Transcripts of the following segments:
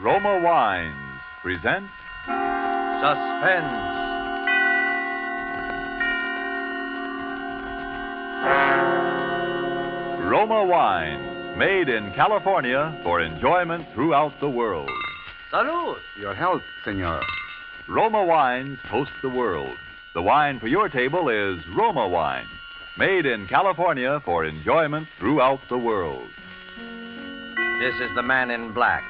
Roma Wines present Suspense. Roma Wines, made in California for enjoyment throughout the world. Salud. Your health, senor. Roma Wines toast the world. The wine for your table is Roma Wine, made in California for enjoyment throughout the world. This is the man in black,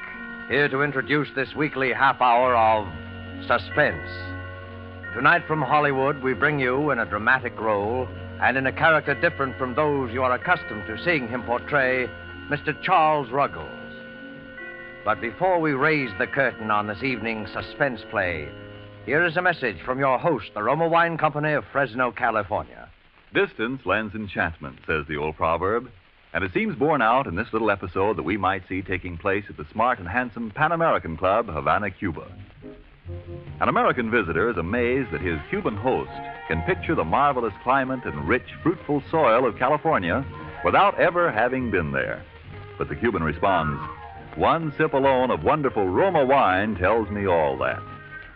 here to introduce this weekly half hour of Suspense. Tonight from Hollywood, we bring you in a dramatic role and in a character different from those you are accustomed to seeing him portray, Mr. Charles Ruggles. But before we raise the curtain on this evening's suspense play, here is a message from your host, the Roma Wine Company of Fresno, California. Distance lends enchantment, says the old proverb. And it seems borne out in this little episode that we might see taking place at the smart and handsome Pan American Club, Havana, Cuba. An American visitor is amazed that his Cuban host can picture the marvelous climate and rich, fruitful soil of California without ever having been there. But the Cuban responds, "One sip alone of wonderful Roma wine tells me all that.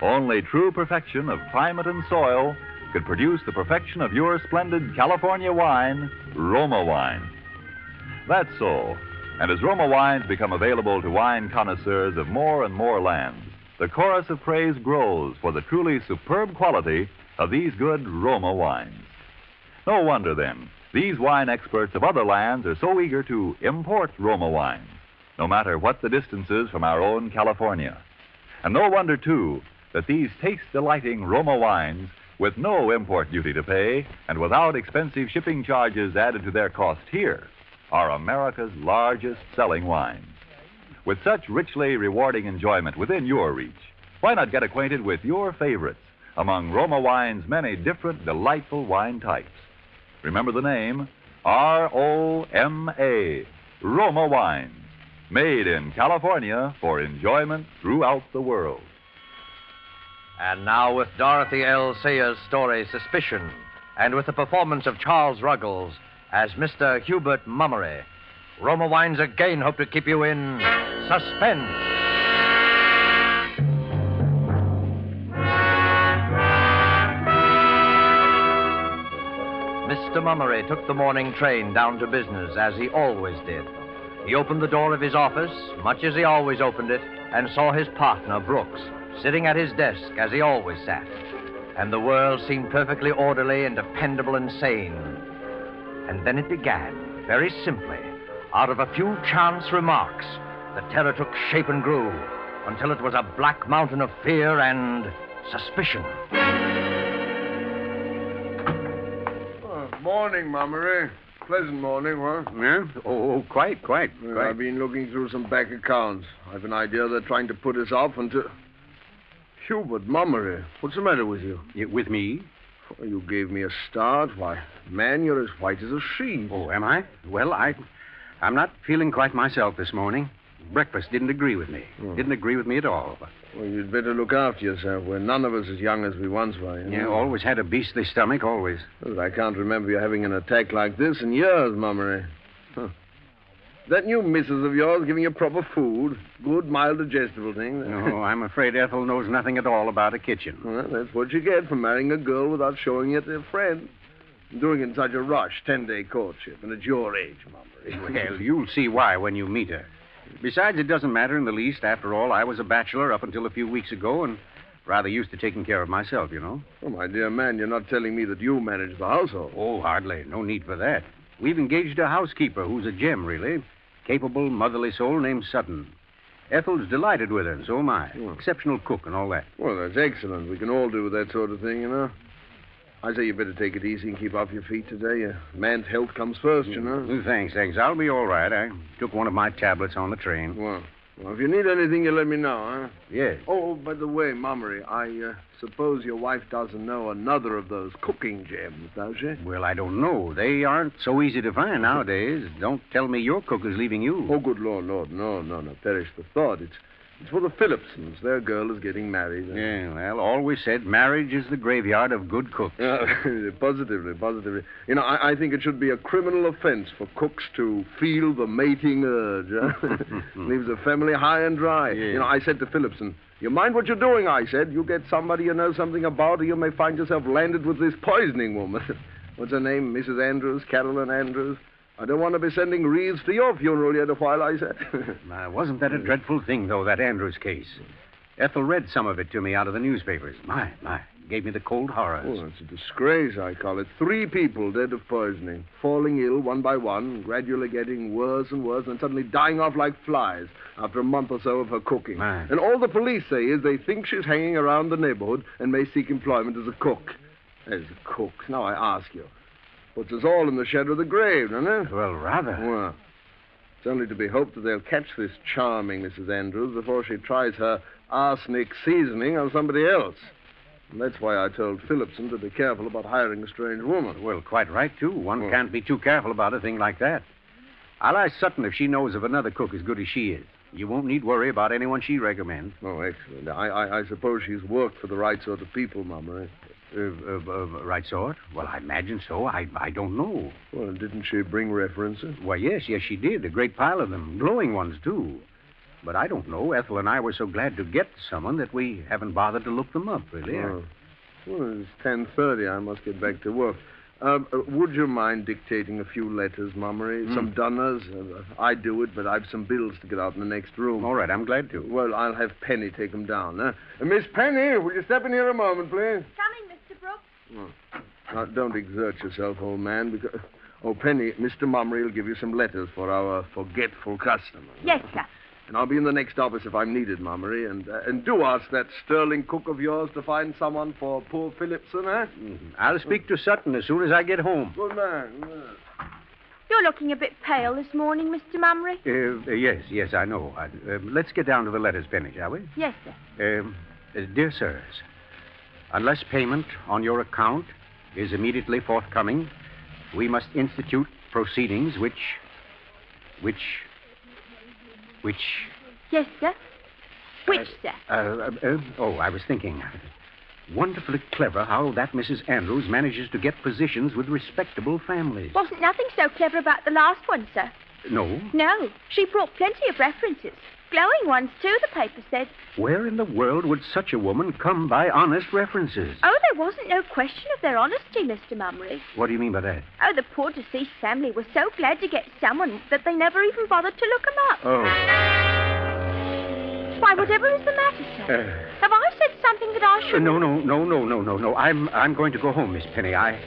Only true perfection of climate and soil could produce the perfection of your splendid California wine, Roma wine." That's so. And as Roma wines become available to wine connoisseurs of more and more lands, the chorus of praise grows for the truly superb quality of these good Roma wines. No wonder, then, these wine experts of other lands are so eager to import Roma wines, no matter what the distances from our own California. And no wonder, too, that these taste-delighting Roma wines, with no import duty to pay and without expensive shipping charges added to their cost here, are America's largest selling wines. With such richly rewarding enjoyment within your reach, why not get acquainted with your favorites among Roma Wine's many different delightful wine types? Remember the name, R-O-M-A, Roma Wines, made in California for enjoyment throughout the world. And now with Dorothy L. Sayers' story, Suspicion, and with the performance of Charles Ruggles as Mr. Hubert Mummery, Roma Wines again hope to keep you in suspense. Mr. Mummery took the morning train down to business, as he always did. He opened the door of his office, much as he always opened it, and saw his partner, Brooks, sitting at his desk as he always sat. And the world seemed perfectly orderly and dependable and sane. And then it began, very simply, out of a few chance remarks. The terror took shape and grew until it was a black mountain of fear and suspicion. Morning, Mummery. Pleasant morning, what? Yeah? Oh, quite. I've been looking through some bank accounts. I've an idea they're trying to put us off until... Hubert Mummery, what's the matter with you? With me? Oh, you gave me a start. Why, man, you're as white as a sheet. Oh, am I? Well, I'm not feeling quite myself this morning. Breakfast didn't agree with me. Didn't agree with me at all. Well, you'd better look after yourself. We're none of us as young as we once were. Yeah, always had a beastly stomach, always. Well, I can't remember you having an attack like this in years, Mummery. Huh. That new missus of yours giving you proper food? Good, mild, digestible thing? No, I'm afraid Ethel knows nothing at all about a kitchen. Well, that's what you get for marrying a girl without showing it to a friend. Doing it in such a rush, 10-day courtship, and at your age, Mummery. Well, you'll see why when you meet her. Besides, it doesn't matter in the least. After all, I was a bachelor up until a few weeks ago and rather used to taking care of myself, you know. Oh, my dear man, you're not telling me that you manage the household. Oh, hardly. No need for that. We've engaged a housekeeper who's a gem, really. Capable, motherly soul named Sutton. Ethel's delighted with her, and so am I. Exceptional cook and all that. Well, that's excellent. We can all do that sort of thing, you know. I say you better take it easy and keep off your feet today. A man's health comes first, you know. Thanks. I'll be all right. I took one of my tablets on the train. Well, if you need anything, you let me know, huh? Yes. Oh, by the way, Mummery, I suppose your wife doesn't know another of those cooking gems, does she? Well, I don't know. They aren't so easy to find nowadays. Don't tell me your cook is leaving you. Oh, good Lord, no. Perish the thought. It's It's for the Phillipsons. Their girl is getting married. Yeah, well, always said marriage is the graveyard of good cooks. Positively. You know, I think it should be a criminal offense for cooks to feel the mating urge. Leaves a family high and dry. Yeah. You know, I said to Phillipson, you mind what you're doing, I said. You get somebody you know something about, or you may find yourself landed with this poisoning woman. What's her name? Mrs. Andrews? Carolyn Andrews? I don't want to be sending wreaths to your funeral yet a while, I said. Wasn't that a dreadful thing, though, that Andrews case? Ethel read some of it to me out of the newspapers. My. Gave me the cold horrors. Oh, it's a disgrace, I call it. 3 people dead of poisoning, falling ill one by one, gradually getting worse and worse, and suddenly dying off like flies after a month or so of her cooking. My. And all the police say is they think she's hanging around the neighborhood and may seek employment as a cook. As a cook. Now, I ask you. Puts us all in the shadow of the grave, doesn't it? Well, rather. Well, it's only to be hoped that they'll catch this charming Mrs. Andrews before she tries her arsenic seasoning on somebody else. And that's why I told Phillipson to be careful about hiring a strange woman. Well, quite right, too. One can't be too careful about a thing like that. I'll ask Sutton if she knows of another cook as good as she is. You won't need worry about anyone she recommends. Oh, excellent. I suppose she's worked for the right sort of people, Mama. Right sort? Well, I imagine so. I don't know. Well, didn't she bring references? Well, yes, she did. A great pile of them. Glowing ones, too. But I don't know. Ethel and I were so glad to get someone that we haven't bothered to look them up, really. Oh. Well, it's 10:30. I must get back to work. Would you mind dictating a few letters, Mummery? Some dunners? I do it, but I've some bills to get out in the next room. All right, I'm glad to. Well, I'll have Penny take them down. Miss Penny, will you step in here a moment, please? Coming, Mr. Brooks. Now, don't exert yourself, old man, because... Oh, Penny, Mr. Mummery will give you some letters for our forgetful customer. Yes, sir. And I'll be in the next office if I'm needed, Mummery. And do ask that sterling cook of yours to find someone for poor Phillipson, eh? I'll speak to Sutton as soon as I get home. Good man. You're looking a bit pale this morning, Mr. Mummery. Yes, I know. Let's get down to the letters, Penny, shall we? Yes, sir. Dear sirs, unless payment on your account is immediately forthcoming, we must institute proceedings which... Yes, sir. Which, sir? I was thinking. Wonderfully clever how that Mrs. Andrews manages to get positions with respectable families. Wasn't nothing so clever about the last one, sir. No? No. She brought plenty of references. Glowing ones, too, the paper said. Where in the world would such a woman come by honest references? Oh, there wasn't no question of their honesty, Mr. Mummery. What do you mean by that? Oh, the poor deceased family was so glad to get someone that they never even bothered to look 'em up. Oh. Why, whatever is the matter, sir? Have I said something that I shouldn't? No. I'm going to go home, Miss Penny. I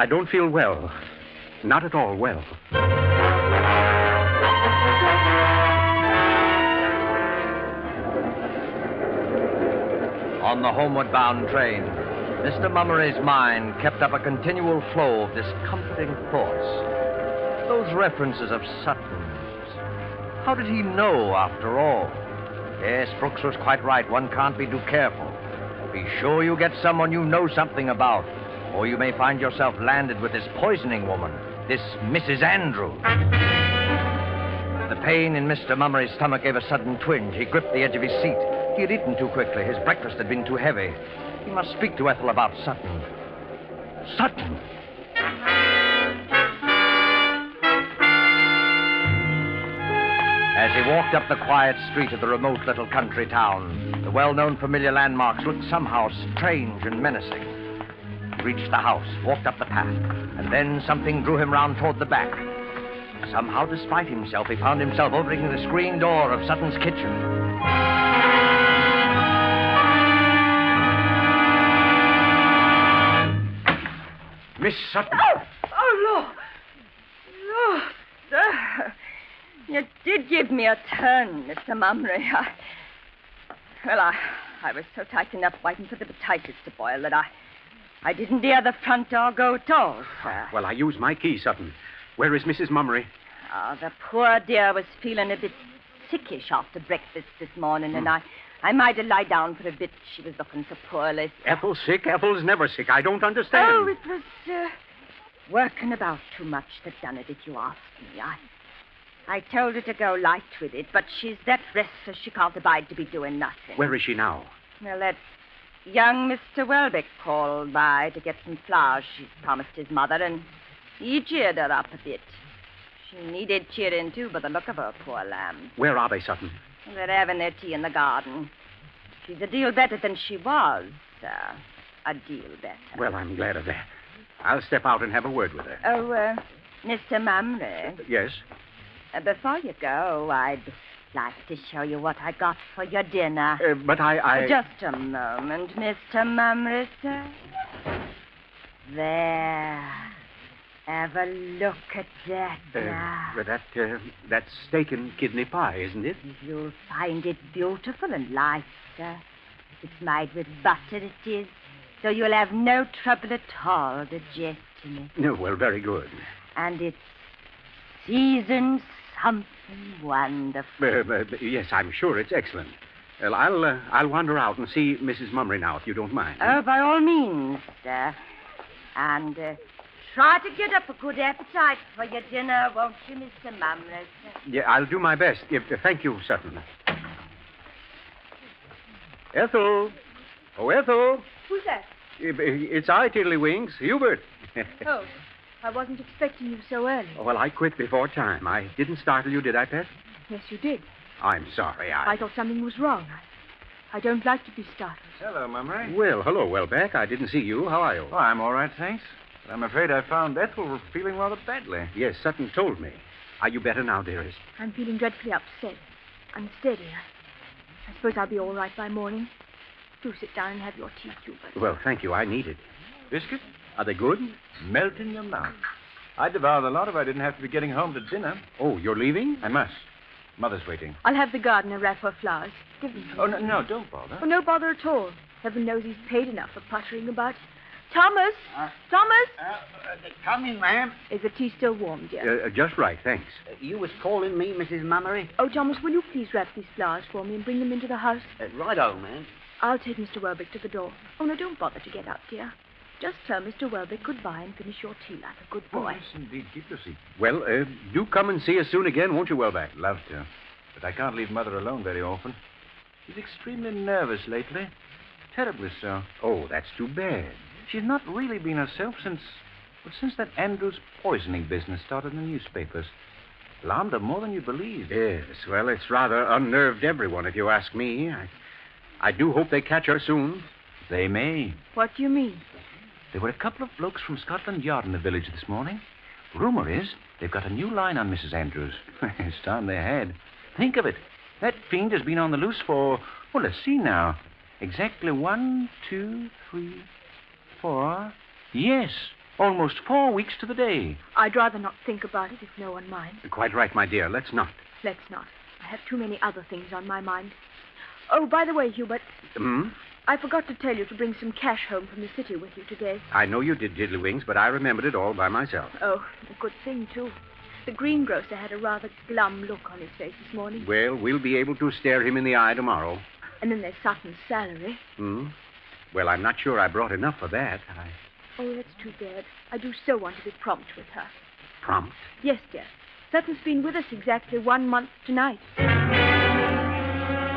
don't feel well. Not at all well. On the homeward-bound train, Mr. Mummery's mind kept up a continual flow of discomforting thoughts. Those references of Sutton's. How did he know, after all? Yes, Brooks was quite right. One can't be too careful. Be sure you get someone you know something about, or you may find yourself landed with this poisoning woman, this Mrs. Andrews. The pain in Mr. Mummery's stomach gave a sudden twinge. He gripped the edge of his seat. He had eaten too quickly. His breakfast had been too heavy. He must speak to Ethel about Sutton. Sutton! As he walked up the quiet street of the remote little country town, the well-known familiar landmarks looked somehow strange and menacing. He reached the house, walked up the path, and then something drew him round toward the back. Somehow, despite himself, he found himself opening the screen door of Sutton's kitchen. Miss Sutton. Oh, Lord, sir. You did give me a turn, Mr. Mummery. I was so taken up waiting for the potatoes to boil that I didn't hear the front door go at all, sir. Well, I used my key, Sutton. Where is Mrs. Mummery? Oh, the poor dear was feeling a bit sickish after breakfast this morning, and I might have lie down for a bit. She was looking so poorly. Ethel sick? Ethel's never sick. I don't understand. Oh, it was working about too much that done it, if you ask me. I told her to go light with it, but she's that restless she can't abide to be doing nothing. Where is she now? Well, that young Mr. Welbeck called by to get some flowers she'd promised his mother, and he cheered her up a bit. She needed cheering, too, by the look of her, poor lamb. Where are they, Sutton? They're having their tea in the garden. She's a deal better than she was, sir. A deal better. Well, I'm glad of that. I'll step out and have a word with her. Oh, Mr. Mumley, Yes? before you go, I'd like to show you what I got for your dinner. But I... Just a moment, Mr. Mumley, sir. There. Have a look at that now. That's steak and kidney pie, isn't it? You'll find it beautiful and light, sir. It's made with butter, it is. So you'll have no trouble at all digesting it. No, well, very good. And it's seasoned something wonderful. Yes, I'm sure it's excellent. Well, I'll wander out and see Mrs. Mummery now, if you don't mind. Oh, by all means, sir. And try to get up a good appetite for your dinner, won't you, Mr. Mumley, sir? Yeah, I'll do my best. Thank you, Sutton. Ethel. Oh, Ethel. Who's that? It's I, Tiddlywinks, Hubert. Oh, I wasn't expecting you so early. Oh, well, I quit before time. I didn't startle you, did I, Pet? Yes, you did. I'm sorry. I thought something was wrong. I don't like to be startled. Hello, Mummery. Well, hello, Welbeck. I didn't see you. How are you? Oh, I'm all right, thanks. But I'm afraid I found Ethel feeling rather badly. Yes, Sutton told me. Are you better now, dearest? I'm feeling dreadfully upset. Unsteady. I suppose I'll be all right by morning. Do sit down and have your tea, Hubert. Well, thank you. I need it. Biscuit? Are they good? Melt in your mouth. I'd devour the lot if I didn't have to be getting home to dinner. Oh, you're leaving? I must. Mother's waiting. I'll have the gardener wrap her flowers. Give them to me. Oh, no, don't bother. Oh, no bother at all. Heaven knows he's paid enough for puttering about. Thomas! Thomas! Coming, ma'am. Is the tea still warm, dear? Just right, thanks. You was calling me, Mrs. Mummery? Oh, Thomas, will you please wrap these flowers for me and bring them into the house? Righto, ma'am. I'll take Mr. Welbeck to the door. Oh, no, don't bother to get up, dear. Just tell Mr. Welbeck goodbye and finish your tea like a good boy. Yes, indeed. Keep your seat. Well, do come and see us soon again, won't you, Welbeck? Love to. But I can't leave Mother alone very often. She's extremely nervous lately. Terribly so. Oh, that's too bad. She's not really been herself since that Andrews poisoning business started in the newspapers. Alarmed her more than you believe. Yes, well, it's rather unnerved everyone, if you ask me. I do hope they catch her soon. They may. What do you mean? There were a couple of blokes from Scotland Yard in the village this morning. Rumor is they've got a new line on Mrs. Andrews. It's time they had. Think of it. That fiend has been on the loose for, well, let's see now. Exactly 1, 2, 3, 4. Yes, almost 4 weeks to the day. I'd rather not think about it if no one minds. Quite right, my dear. Let's not. Let's not. I have too many other things on my mind. Oh, by the way, Hubert, I forgot to tell you to bring some cash home from the city with you today. I know you did, Tiddlywinks, but I remembered it all by myself. Oh, a good thing, too. The greengrocer had a rather glum look on his face this morning. Well, we'll be able to stare him in the eye tomorrow. And then there's Sutton's salary. Well, I'm not sure I brought enough for that. Oh, that's too bad. I do so want to be prompt with her. Prompt? Yes, dear. Sutton's been with us exactly 1 month tonight.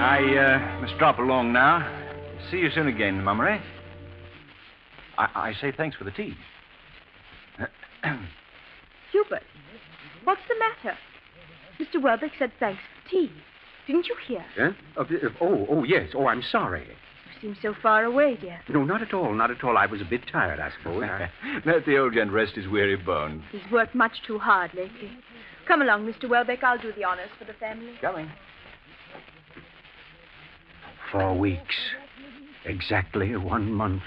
I must drop along now. See you soon again, Mummery. I say thanks for the tea. Hubert, what's the matter? Mr. Welbeck said thanks for tea. Didn't you hear? Huh? Oh, yes. Oh, I'm sorry. You seem so far away, dear. No, not at all, not at all. I was a bit tired, I suppose. Let the old gent rest his weary bones. He's worked much too hard lately. Come along, Mr. Welbeck. I'll do the honors for the family. Coming. 4 weeks. Exactly 1 month.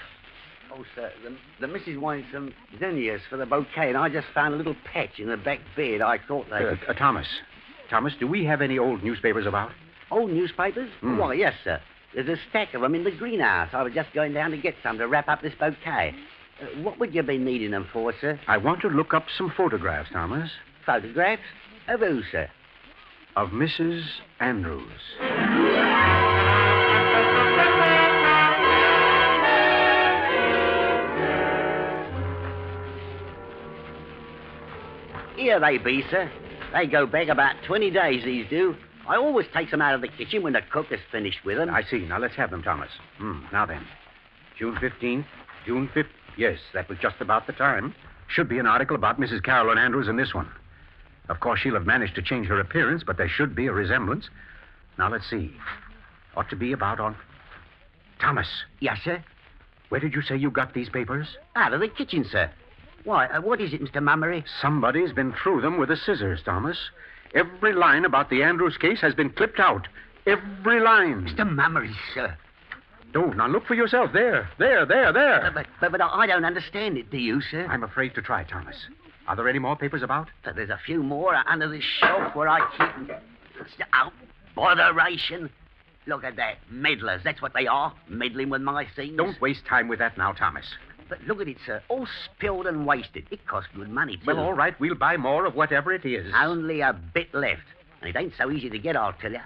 Oh, sir, the missus wants some zinnias for the bouquet, and I just found a little patch in the back bed. I thought they... Thomas, do we have any old newspapers about? Old newspapers? Why, yes, sir. There's a stack of them in the greenhouse. I was just going down to get some to wrap up this bouquet. What would you be needing them for, sir? I want to look up some photographs, Thomas. Photographs? Of who, sir? Of Mrs. Andrews. Here they be, sir. They go back about 20 days, these do. I always takes them out of the kitchen when the cook has finished with them. I see. Now, let's have them, Thomas. Now then. June 15th, June 5th. Yes, that was just about the time. Should be an article about Mrs. Carolyn Andrews in this one. Of course, she'll have managed to change her appearance, but there should be a resemblance. Now, let's see. Ought to be about on... Thomas, Yes, sir? where did you say you got these papers? Out of the kitchen, sir. Why, what is it, Mr. Mummery? Somebody's been through them with the scissors, Thomas. Every line about the Andrews case has been clipped out. Every line. Mr. Mummery, sir. Oh, now look for yourself. There. But I don't understand it, do you, sir? I'm afraid to try, Thomas. Are there any more papers about? But there's a few more under this shelf where I keep them. Oh, botheration. Look at that. Meddlers, that's what they are. Meddling with my things. Don't waste time with that now, Thomas. But look at it, sir. All spilled and wasted. It costs good money, too. Well, all right. We'll buy more of whatever it is. Only a bit left. And it ain't so easy to get, I'll tell you.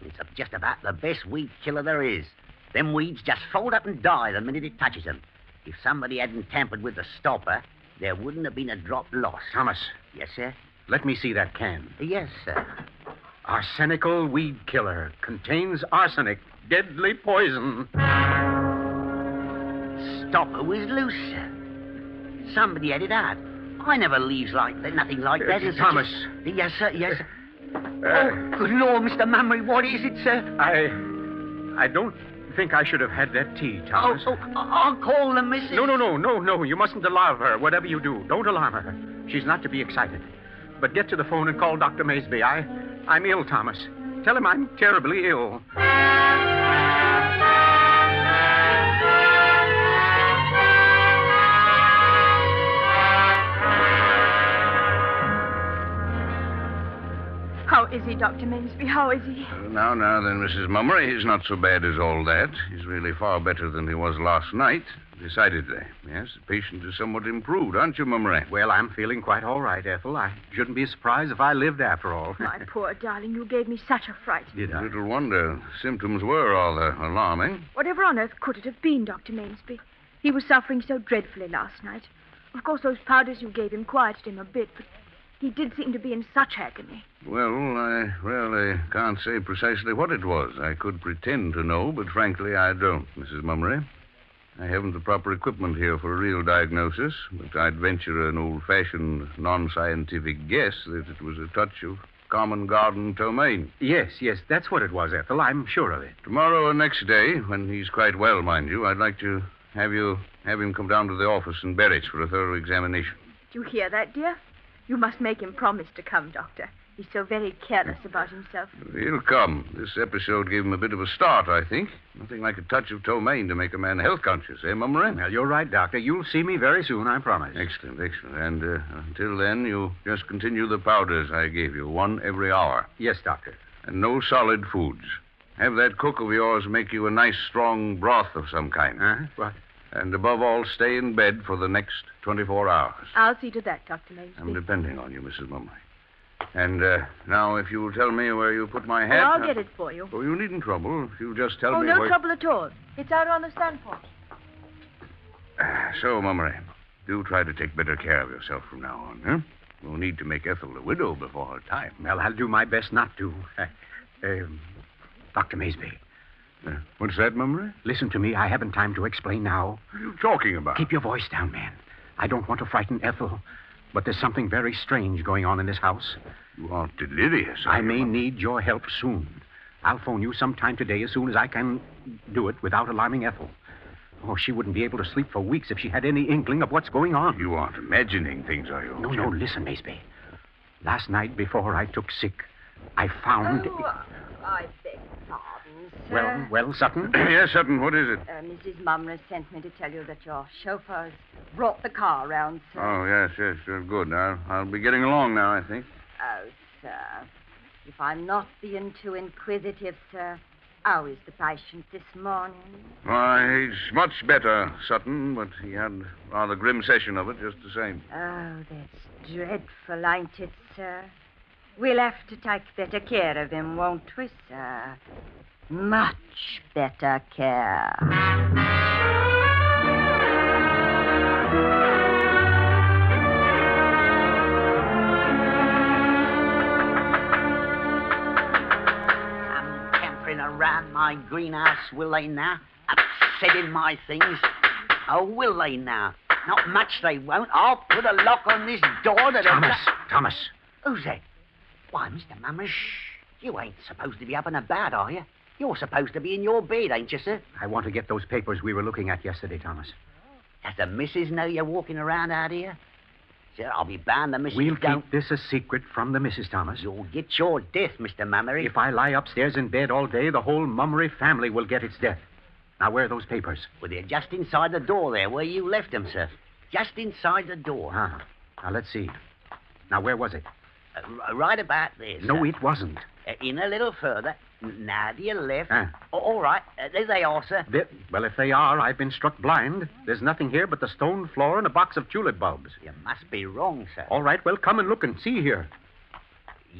It's just about the best weed killer there is. Them weeds just fold up and die the minute it touches them. If somebody hadn't tampered with the stopper, there wouldn't have been a drop lost. Thomas. Yes, sir? Let me see that can. Yes, sir. Arsenical weed killer. Contains arsenic. Deadly poison. Stopper was loose, sir. Somebody had it out. I never leaves like that, nothing like that. Thomas. Yes, sir, yes, sir. Oh, good Lord, Mr. Mummery, what is it, sir? I don't think I should have had that tea, Thomas. I'll call the missus. No. You mustn't alarm her, whatever you do. Don't alarm her. She's not to be excited. But get to the phone and call Dr. Maysby. I'm ill, Thomas. Tell him I'm terribly ill. How is he, Dr. Maysby? How is he? Now then, Mrs. Mummery, he's not so bad as all that. He's really far better than he was last night. Decidedly. Yes, the patient is somewhat improved, aren't you, Mummery? Well, I'm feeling quite all right, Ethel. I shouldn't be surprised if I lived after all. My poor darling, you gave me such a fright. Did I? Little wonder. Symptoms were rather alarming. Whatever on earth could it have been, Dr. Maysby? He was suffering so dreadfully last night. Of course, those powders you gave him quieted him a bit, but he did seem to be in such agony. Well, I really can't say precisely what it was. I could pretend to know, but frankly, I don't, Mrs. Mummery. I haven't the proper equipment here for a real diagnosis, but I'd venture an old-fashioned, non-scientific guess that it was a touch of common garden ptomaine. Yes, that's what it was, Ethel. I'm sure of it. Tomorrow or next day, when he's quite well, mind you, I'd like to have him come down to the office in Berwick for a thorough examination. Do you hear that, dear? You must make him promise to come, Doctor. He's so very careless about himself. He'll come. This episode gave him a bit of a start, I think. Nothing like a touch of ptomaine to make a man health conscious, eh, Mummery? Well, you're right, Doctor. You'll see me very soon, I promise. Excellent. And until then, you just continue the powders I gave you, one every hour. Yes, Doctor. And no solid foods. Have that cook of yours make you a nice, strong broth of some kind. Huh? What? And above all, stay in bed for the next 24 hours. I'll see to that, Dr. Maysby. I'm depending on you, Mrs. Mummery. And now, if you'll tell me where you put my hat... Oh, I'll get it for you. Oh, you needn't trouble. If you'll just tell me no where... trouble at all. It's out on the standpoint. So, Mummery, do try to take better care of yourself from now on, huh? No need to make Ethel a widow before her time. Well, I'll do my best not to. Dr. Maysby. What's that, Mummery? Listen to me. I haven't time to explain now. What are you talking about? Keep your voice down, man. I don't want to frighten Ethel, but there's something very strange going on in this house. You are delirious. I may need your help soon. I'll phone you sometime today as soon as I can do it without alarming Ethel. Oh, she wouldn't be able to sleep for weeks if she had any inkling of what's going on. You aren't imagining things, are you? No, listen, Maysby. Last night before I took sick, I found... I beg pardon, sir. Well, Sutton? Yes, Sutton, what is it? Mrs. Mumner sent me to tell you that your chauffeur's brought the car round, sir. Oh, yes, good. I'll be getting along now, I think. Oh, sir. If I'm not being too inquisitive, sir, how is the patient this morning? Why, he's much better, Sutton, but he had a rather grim session of it just the same. Oh, that's dreadful, ain't it, sir? We'll have to take better care of him, won't we, sir? Much better care. around my greenhouse, will they now? Upsetting my things. Oh, will they now? Not much they won't. I'll put a lock on this door that... Thomas. Who's that? Why, Mr. Mummery, you ain't supposed to be up and about, are you? You're supposed to be in your bed, ain't you, sir? I want to get those papers we were looking at yesterday, Thomas. Does the missus know you're walking around out here? Sir, I'll be bound the missus We'll don't... keep this a secret from the missus, Thomas. You'll get your death, Mr. Mummery. If I lie upstairs in bed all day, the whole Mummery family will get its death. Now, where are those papers? Well, they're just inside the door there, where you left them, sir. Just inside the door. Ah. Now, let's see. Now, where was it? Right about there, sir. No, it wasn't. In a little further. Now to your left. Ah. All right. There they are, sir. Well, if they are, I've been struck blind. There's nothing here but the stone floor and a box of tulip bulbs. You must be wrong, sir. All right, well, come and look and see here.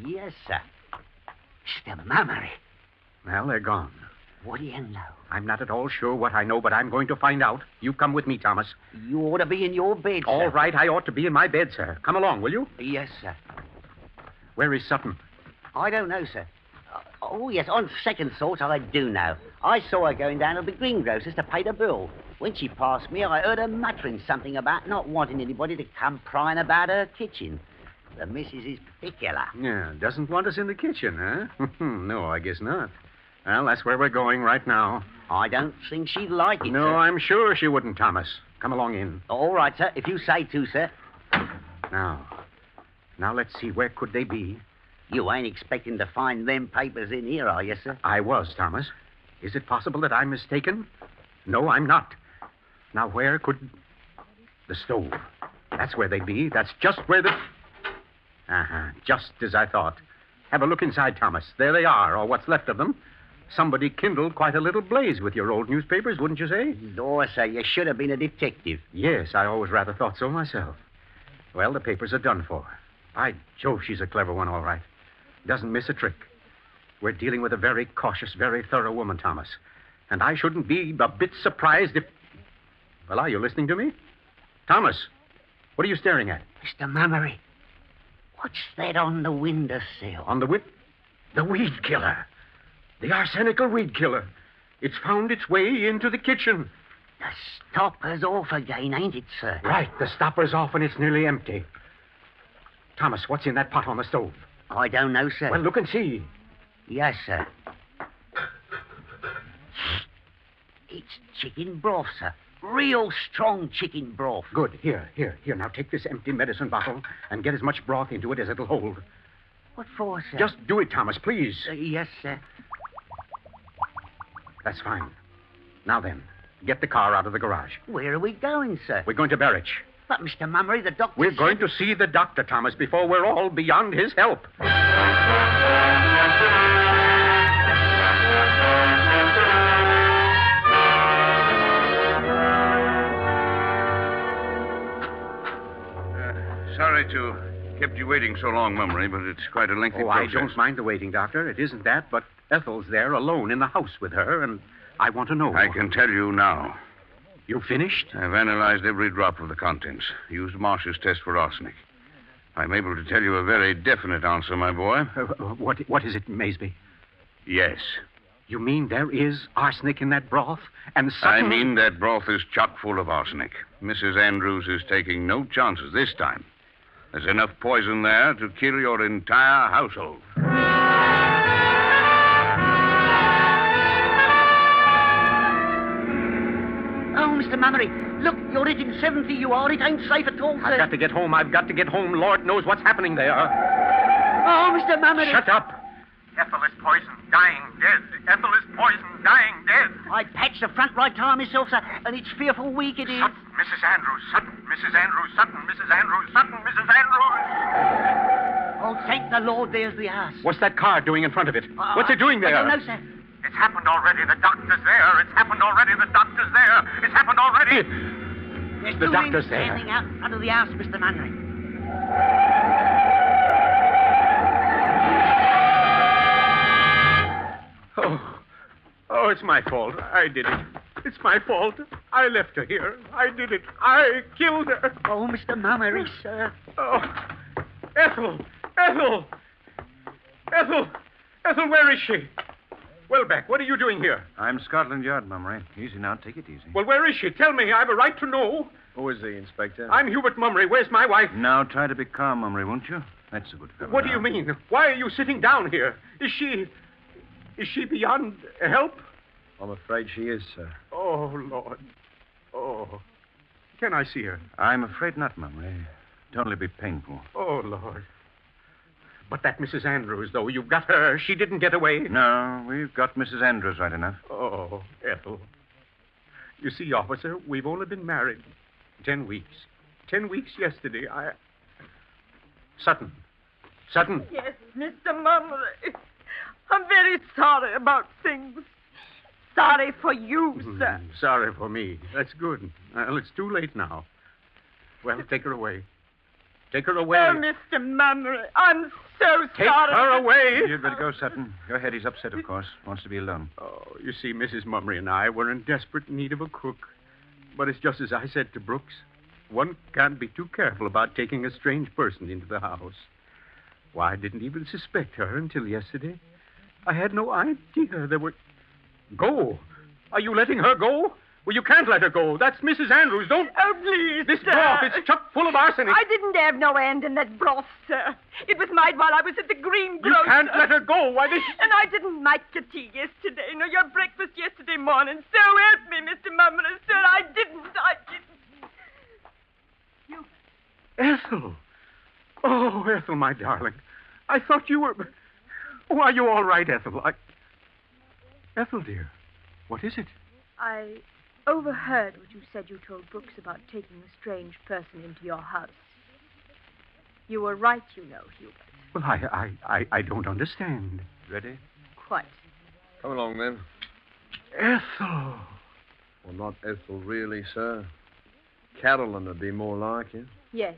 Yes, sir. Mr. Mummery. Well, they're gone. What do you know? I'm not at all sure what I know, but I'm going to find out. You come with me, Thomas. You ought to be in your bed, sir. All right, I ought to be in my bed, sir. Come along, will you? Yes, sir. Where is Sutton? I don't know, sir. Oh, yes, on second thought, I do know. I saw her going down to the greengrocer's to pay the bill. When she passed me, I heard her muttering something about not wanting anybody to come prying about her kitchen. The missus is particular. Yeah, doesn't want us in the kitchen, huh? No, I guess not. Well, that's where we're going right now. I don't think she'd like it, No, sir. I'm sure she wouldn't, Thomas. Come along in. All right, sir, if you say to, sir. Now, let's see, where could they be? You ain't expecting to find them papers in here, are you, sir? I was, Thomas. Is it possible that I'm mistaken? No, I'm not. Now, where could... The stove. That's where they'd be. That's just where the... Uh-huh, just as I thought. Have a look inside, Thomas. There they are, or what's left of them. Somebody kindled quite a little blaze with your old newspapers, wouldn't you say? No, sir, you should have been a detective. Yes, I always rather thought so myself. Well, the papers are done for. By Jove, she's a clever one, all right. Doesn't miss a trick. We're dealing with a very cautious, very thorough woman, Thomas. And I shouldn't be a bit surprised if... Well, are you listening to me? Thomas, what are you staring at? Mr. Mummery, what's that on the windowsill? On the The weed killer. The arsenical weed killer. It's found its way into the kitchen. The stopper's off again, ain't it, sir? Right, the stopper's off and it's nearly empty. Thomas, what's in that pot on the stove? I don't know, sir. Well, look and see. Yes, sir. It's chicken broth, sir. Real strong chicken broth. Good. Here. Now take this empty medicine bottle and get as much broth into it as it'll hold. What for, sir? Just do it, Thomas, please. Yes, sir. That's fine. Now then, get the car out of the garage. Where are we going, sir? We're going to Berwich. But, Mr. Mummery, the doctor We're going to see the doctor, Thomas, before we're all beyond his help. Sorry to kept you waiting so long, Mummery, but it's quite a lengthy process. I don't mind the waiting, Doctor. It isn't that, but Ethel's there alone in the house with her, and I want to know. I can tell you now. You finished? I've analyzed every drop of the contents, used Marsh's test for arsenic. I'm able to tell you a very definite answer, my boy. What is it, Maysby? Yes. You mean there is arsenic in that broth? And Sutton... I mean that broth is chock full of arsenic. Mrs. Andrews is taking no chances this time. There's enough poison there to kill your entire household. Oh, Mr. Mummery, look, you're hitting 70, you are. It ain't safe at all, sir. I've got to get home. Lord knows what's happening there. Oh, Mr. Mummery. Shut up. Ethel is poisoned, dying, dead. Ethel is poisoned, dying, dead. I patched the front right tire myself, sir, and it's fearful weak it is. Sutton, Mrs. Andrews, Sutton, Mrs. Andrews, Sutton, Mrs. Andrews, Sutton, Mrs. Andrews. Oh, thank the Lord, there's the house. What's that car doing in front of it? What's it doing there? I don't know, sir. It's happened already. The doctor's there. It's happened already. The doctor's there. It's happened already. There's The two doctor's men there. standing out in front of the house, Mr. Mummery. Oh, it's my fault. I did it. It's my fault. I left her here. I did it. I killed her. Oh, Mr. Mummery, sir. Oh, Ethel, where is she? Welbeck, what are you doing here? I'm Scotland Yard, Mummery. Easy now. Take it easy. Well, where is she? Tell me. I have a right to know. Who is he, Inspector? I'm Hubert Mummery. Where's my wife? Now, try to be calm, Mummery, won't you? That's a good fellow. What do now. you mean? Why are you sitting down here? Is she beyond help? I'm afraid she is, sir. Oh, Lord. Oh. Can I see her? I'm afraid not, Mummery. It'd only be painful. Oh, Lord. But that Mrs. Andrews, though, you've got her. She didn't get away. No, we've got Mrs. Andrews right enough. Oh, Ethel. You see, officer, we've only been married 10 weeks. 10 weeks yesterday. Sutton. Yes, Mr. Mummery. I'm very sorry about things. Sorry for you, sir. Sorry for me. That's good. Well, it's too late now. Well, take her away. Take her away. Oh, Mr. Mummery, I'm so Take sorry. her away. You'd better go, Sutton. Go ahead. He's upset, of course. Wants to be alone. Oh, you see, Mrs. Mummery and I were in desperate need of a cook. But it's just as I said to Brooks. One can't be too careful about taking a strange person into the house. Why, I didn't even suspect her until yesterday. I had no idea there were... Go. Are you letting her go? Well, you can't let her go. That's Mrs. Andrews. Don't... Oh, please, This sir. broth, it's chock full of arsenic. I didn't have no hand in that broth, sir. It was made while I was at the greengrocer. You can't let her go. Why, this... And I didn't make your tea yesterday, nor your breakfast yesterday morning. So help me, Mr. Mummery, sir. I didn't. Ethel. Oh, Ethel, my darling. I thought you were... Oh, are you all right, Ethel? Ethel, dear, what is it? I overheard what you said you told Brooks about taking a strange person into your house. You were right, you know, Hubert. Well, I don't understand. Ready? Quite. Come along, then. Ethel. Well, not Ethel, really, sir. Carolyn would be more like it. Yes.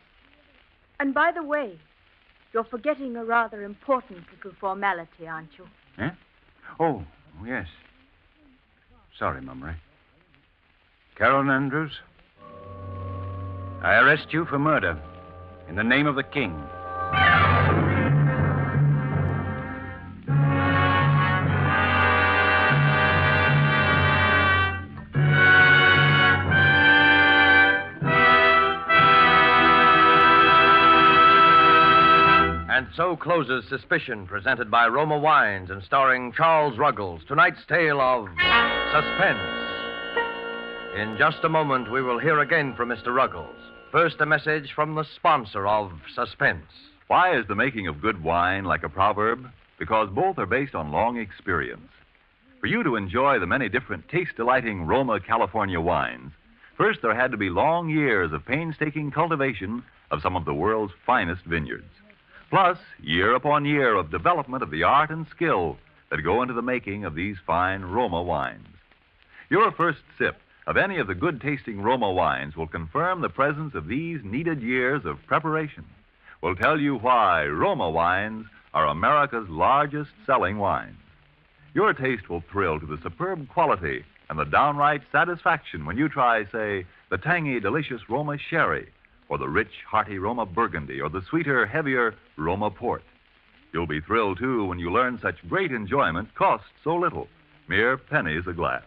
And by the way, you're forgetting a rather important little formality, aren't you? Eh? Oh, yes. Sorry, Mummery. Carolyn Andrews, I arrest you for murder in the name of the King. And so closes Suspicion, presented by Roma Wines and starring Charles Ruggles. Tonight's tale of Suspense. In just a moment, we will hear again from Mr. Ruggles. First, a message from the sponsor of Suspense. Why is the making of good wine like a proverb? Because both are based on long experience. For you to enjoy the many different taste-delighting Roma California wines, first there had to be long years of painstaking cultivation of some of the world's finest vineyards. Plus, year upon year of development of the art and skill that go into the making of these fine Roma wines. Your first sip of any of the good-tasting Roma wines will confirm the presence of these needed years of preparation, will tell you why Roma wines are America's largest-selling wines. Your taste will thrill to the superb quality and the downright satisfaction when you try, say, the tangy, delicious Roma Sherry, or the rich, hearty Roma Burgundy, or the sweeter, heavier Roma Port. You'll be thrilled, too, when you learn such great enjoyment costs so little, mere pennies a glass.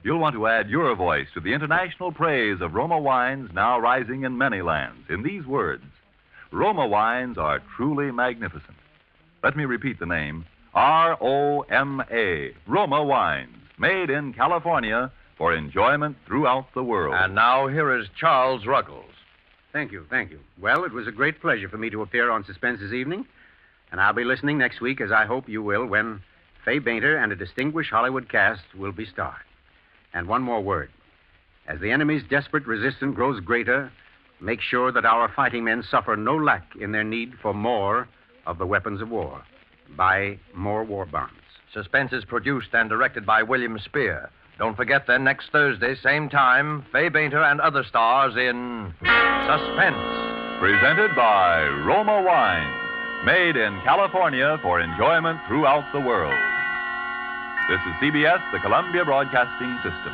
You'll want to add your voice to the international praise of Roma wines now rising in many lands in these words: Roma wines are truly magnificent. Let me repeat the name: R-O-M-A, Roma wines, made in California for enjoyment throughout the world. And now, here is Charles Ruggles. Thank you. Well, it was a great pleasure for me to appear on Suspense this evening, and I'll be listening next week, as I hope you will, when Fay Bainter and a distinguished Hollywood cast will be starred. And one more word. As the enemy's desperate resistance grows greater, make sure that our fighting men suffer no lack in their need for more of the weapons of war. Buy more war bonds. Suspense is produced and directed by William Spear. Don't forget, then, next Thursday, same time, Fay Bainter and other stars in Suspense. Presented by Roma Wines, made in California for enjoyment throughout the world. This is CBS, the Columbia Broadcasting System.